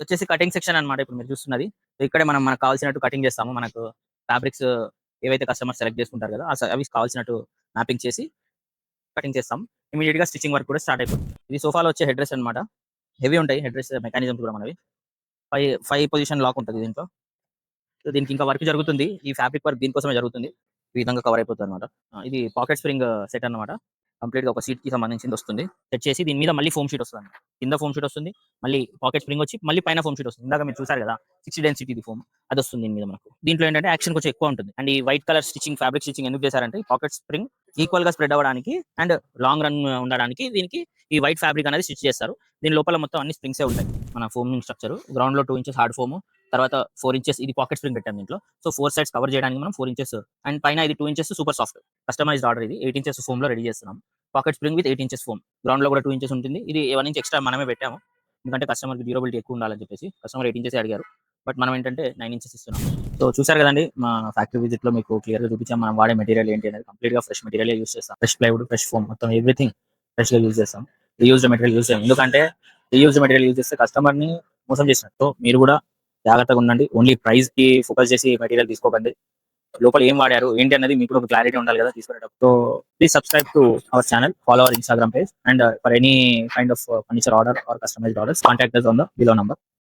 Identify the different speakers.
Speaker 1: వచ్చేసి cutting section అన్నమాట. ఇప్పుడు మీరు చూస్తున్నది. ఇక్కడే మనకు కావాల్సినట్టు కటింగ్ చేస్తాము. మనకు ఫ్యాబ్రిక్స్ ఏవైతే కస్టమర్ సెలెక్ట్ చేసుకుంటారు కదా! అవి కావాల్సినట్టు మ్యాపింగ్ చేసి కటింగ్ చేస్తాం. ఇమ్మీడియేట్‌గా స్టిచింగ్ వర్క్ కూడా స్టార్ట్ అయిపోతుంది. ఇది సోఫాలో వచ్చే హెడ్ రెస్ట్ అన్నమాట. హెవీ ఉంటాయి హెడ్ రెస్ట్ మెకానిజమ్స్ కూడా మనవి. 5 పొజిషన్ లాక్ ఉంటది దీంట్లో. సో, దీనికి ఇంకా వర్క్ జరుగుతుంది. ఈ ఫ్యాబ్రిక్ వర్క్ దీనికోసమే జరుగుతుంది. ఈ విధంగా కవర్ అయిపోతదన్నమాట. ఇది పాకెట్ స్ప్రింగ్ సెట్ అన్నమాట. కంప్లీట్‌గా ఒక సీట్‌కి సంబంధించింది వస్తుంది. సెట్ చేసి దీని మీద మళ్ళీ ఫోమ్ షీట్ వస్తదన్నమాట. కింద ఫోమ్ షీట్ వస్తుంది. మళ్ళీ పాకెట్ స్ప్రింగ్ వచ్చి మళ్ళీ పైన ఫోమ్ షీట్ వస్తుంది. ఇందాక మీరు చూసారు కదా! 60 డెన్సిటీది ఫోమ్ అదొస్తుంది దీని మీద మనకు. దీంట్లో ఏంటంటే యాక్షన్ కొంచెం ఎక్కువ ఉంటుంది. అండ్ ఈ white colour stitching fabric stitching ఎందుకు చేశారంటే ఈ పాకెట్ స్ప్రింగ్ ఈక్వల్‌గా స్ప్రెడ్ అవ్వడానికి అండ్ లాంగ్ రన్ ఉండడానికి దీనికి ఈ వైట్ ఫ్యాబ్రిక్ అనేది స్టిచ్ చేస్తారు. దీని లోపల మొత్తం అన్ని స్ప్రింగ్సే ఉంటాయి. మన ఫోమింగ్ స్ట్రక్చర్ గ్రౌండ్‌లో 2 ఇంచెస్ హార్డ్ ఫోమ్ తర్వాత 4 ఇంచెస్ ఇది పాకెట్ స్ప్రింగ్ పెట్టాం దీంట్లో. సో, 4 సైడ్స్ కవర్ చేయడానికి మనం 4 ఇంచెస్ అండ్ పైన ఇది 2 inches super soft customized order ఇది 8 ఇంచెస్ ఫోమ్‌లో రెడీ చేస్తున్నాం. Pocket spring with 8 inches foam. గ్రౌండ్‌లో కూడా 2 ఇంచెస్ ఉంటుంది. ఇది 1 ఇంచ్ ఎక్స్‌ట్రా మనమే పెట్టాము. ఎందుకంటే కస్టమర్‌కి డ్యూరబిలిటీ ఎక్కువ ఉండాలని చెప్పేసి. కస్టమర్ 8 ఇంచెసే అడిగారు. బట్ మనం ఏంటంటే 9 ఇంచెస్ ఇస్తున్నాం. సో, చూసారు కదండీ మా ఫ్యాక్టరీ విజిట్‌లో మీకు క్లియర్‌గా చూపించాం. మనం వాడే మెటీరియల్ ఏంటి అనేది కంప్లీట్‌గా ఫ్రెష్ మెటీరియలే యూజ్ చేస్తాం. ఫ్రెష్ ప్లైవుడ్, ఫ్రెష్ ఫోమ్ మొత్తం ఎవ్రీథింగ్ ఫ్రెష్‌గా యూజ్ చేస్తాం. రీయూజ్డ్ మెటీరియల్ యూజ్ చేయం. ఎందుకంటే రీయూజ్డ్ మెటీరియల్ యూజ్ చేస్తే కస్టమర్‌ని మోసం చేసినట్టు. సో, మీరు కూడా జాగ్రత్తగా ఉండండి. ఓన్లీ ప్రైస్‌కి ఫోకస్ చేసి మెటీరియల్ తీసుకోకండి. లోపల ఏం వాడారు ఏంటి అన్నది మీకు కూడా ఒక క్లారిటీ ఉండాలి కదా తీసుకునేటప్పుడు. So please subscribe to our channel, follow our Instagram page and for any kind of furniture order or customized orders contact us on the below number.